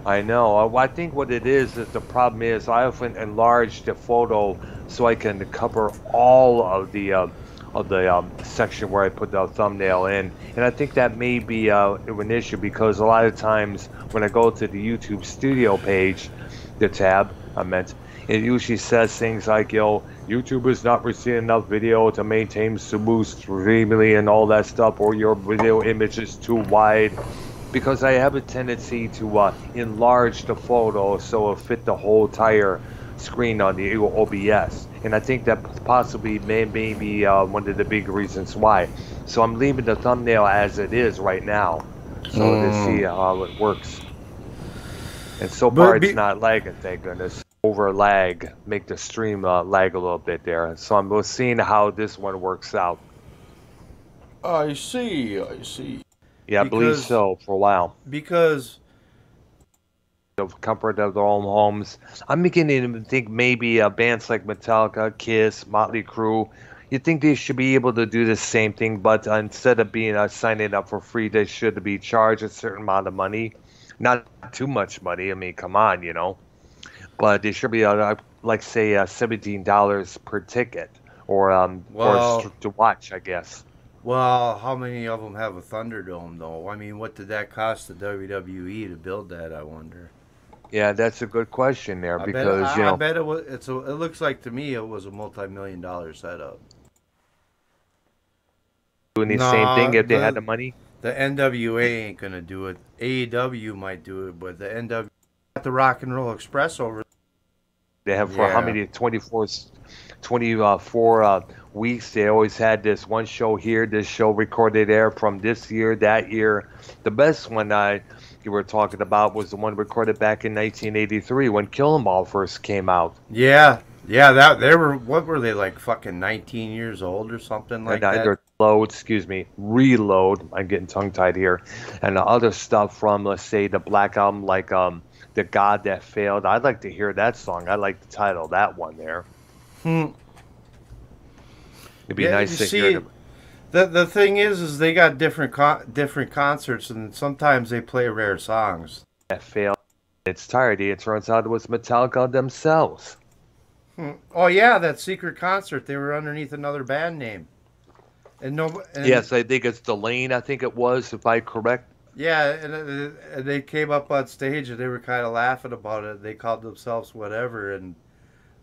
I know. I think what it is the problem is I often enlarge the photo so I can cover all of the section where I put the thumbnail in, and I think that may be an issue because a lot of times when I go to the YouTube Studio page, the tab I meant, it usually says things like, YouTube is not receiving enough video to maintain smooth streaming and all that stuff, or your video image is too wide because I have a tendency to enlarge the photo so it fit the whole entire screen on the OBS, and I think that possibly may be one of the big reasons why. So I'm leaving the thumbnail as it is right now, so to see how it works. And so far, But it's be, not lagging, thank goodness. Over lag, make the stream lag a little bit there. So I'm seeing how this one works out. I see, I see. Yeah, I believe Because so for a while. because Of comfort of their own homes. I'm beginning to think maybe bands like Metallica, Kiss, Motley Crue, you think they should be able to do the same thing, but instead of being signing up for free, they should be charged a certain amount of money. Not too much money. I mean, come on, But they should be like say $17 per ticket, well, to watch, I guess. well, how many of them have a Thunderdome though? I mean, what did that cost the WWE to build that? I wonder. Yeah, that's a good question there I bet because I bet it was. It looks like to me it was a multi-million-dollar setup. doing the same thing No, if they had the money. the NWA ain't gonna do it. AEW might do it, but the NW got the Rock and Roll Express over. They have for how Yeah, many 24 weeks. They always had this one show here, this show recorded there from this year, that year. The best one you were talking about was the one recorded back in 1983 when Kill 'Em All first came out. yeah, yeah. That they were. What were they like? Fucking 19 years old or something And like that. either load, excuse me, reload. I'm getting tongue tied here, and the other stuff from let's say the Black Album, like the God That Failed. I'd like to hear that song. I like the title of that one there. Hmm. It'd be Yeah, you nice to hear see, them. the thing is they got different concerts, and sometimes they play rare songs. That failed in its entirety. It turns out it was Metallica themselves. Hmm. Oh yeah, that secret concert. They were underneath another band name, and no, and Yes, I think it's Delane. I think it was, if I correct. yeah, and they came up on stage and they were kind of laughing about it. They called themselves whatever, and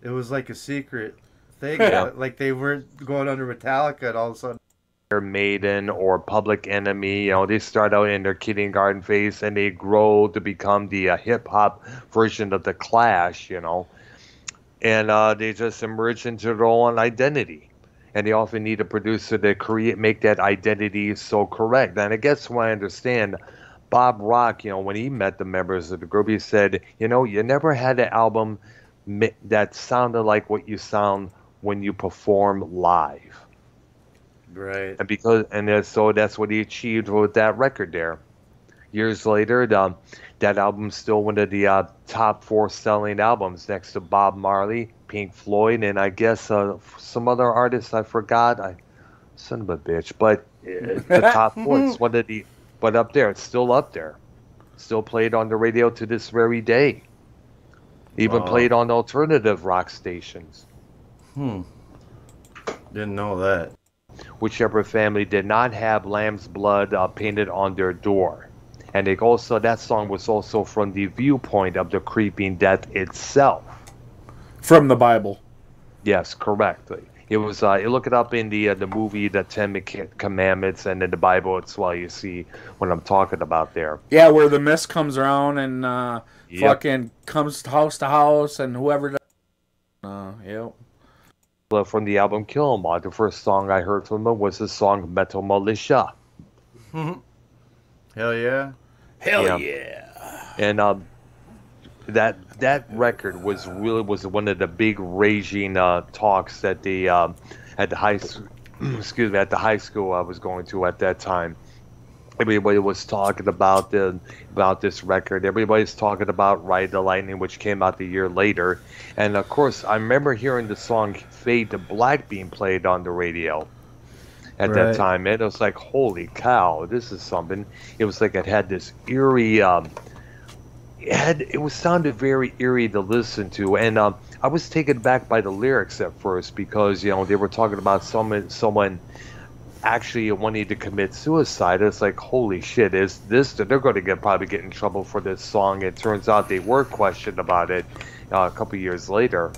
it was like a secret thing. Yeah, Like they weren't going under Metallica, and all of a sudden, Maiden or Public Enemy. They start out in their kindergarten phase and they grow to become the hip hop version of the Clash. And they just emerge into their own identity. And they often need a producer to make that identity so correct. And I guess what I understand, Bob Rock, when he met the members of the group, he said, you never had an album that sounded like what you sound when you perform live. right, So that's what he achieved with that record there. Years later, that album's still one of the top four selling albums next to Bob Marley, Pink Floyd, and I guess some other artists I forgot. Son of a bitch, but the top four. It's one of the, but up there, it's still up there. Still played on the radio to this very day. Even wow, played on alternative rock stations. hmm, didn't know that. Whichever family did not have lamb's blood painted on their door. And that song was also from the viewpoint of the creeping death itself. From the Bible. Yes, correctly. It was. You look it up in the movie, The Commandments, and in the Bible as well. You see what I'm talking about there. Yeah, where the mist comes around and Yep. fucking comes to house and whoever. Yep. From the album Kill 'Em All, the first song I heard from them was the song Metal Militia. Hell yeah. Hell Yeah. yeah. And that record was one of the big raging talks at the at the excuse me, at the high school I was going to at that time. Everybody was talking about this record. Everybody's talking about Ride the Lightning, which came out the year later. And of course, I remember hearing the song "Fade to Black" being played on the radio at that Right. time. And it was like, holy cow, this is something. It was like it had this eerie it was sounded very eerie to listen to, and I was taken back by the lyrics at first because they were talking about someone actually wanting to commit suicide. It's like, holy shit, is this? They're going to probably get in trouble for this song. It turns out they were questioned about it a couple years later.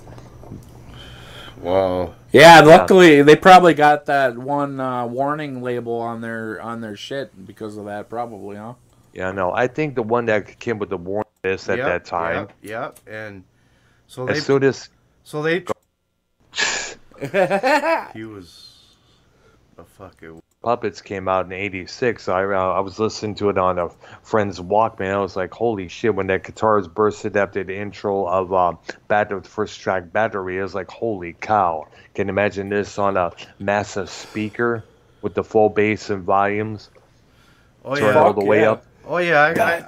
Wow. Yeah, luckily they probably got that one warning label on their shit because of that, probably, huh? Yeah, no, I think the one that came with the warning list at that time. Yep. And so as soon as he was a fucking Puppets came out in '86, I was listening to it on a friend's Walkman. I was like, holy shit, when that guitars bursted after the intro of the first track, Battery, I was like, holy cow. Can you imagine this on a massive speaker with the full bass and volumes? Turn all the way up. Oh yeah,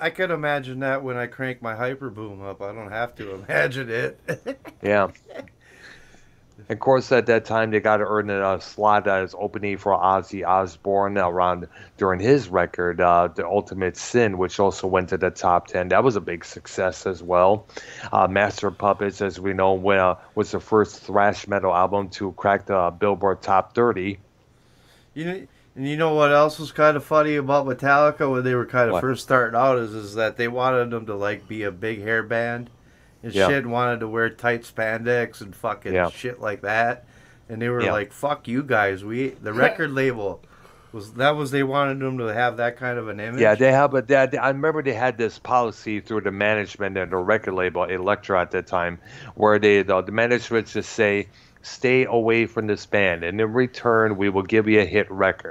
I could imagine that when I crank my hyper boom up. I don't have to imagine it. Yeah. Of course, at that time, they got to earn a slot as opening for Ozzy Osbourne during his record, The Ultimate Sin, which also went to the top 10. That was a big success as well. Master of Puppets, as we know, was the first thrash metal album to crack the Billboard Top 30. You know what else was kind of funny about Metallica when they were kind of first starting out is that they wanted them to like be a big hair band. And shit, wanted to wear tight spandex and fucking shit like that. And they were like, fuck you guys. The record label they wanted them to have that kind of an image. Yeah, they have, but I remember they had this policy through the management and the record label, Elektra at that time, where the management just say, stay away from this band, and in return, we will give you a hit record.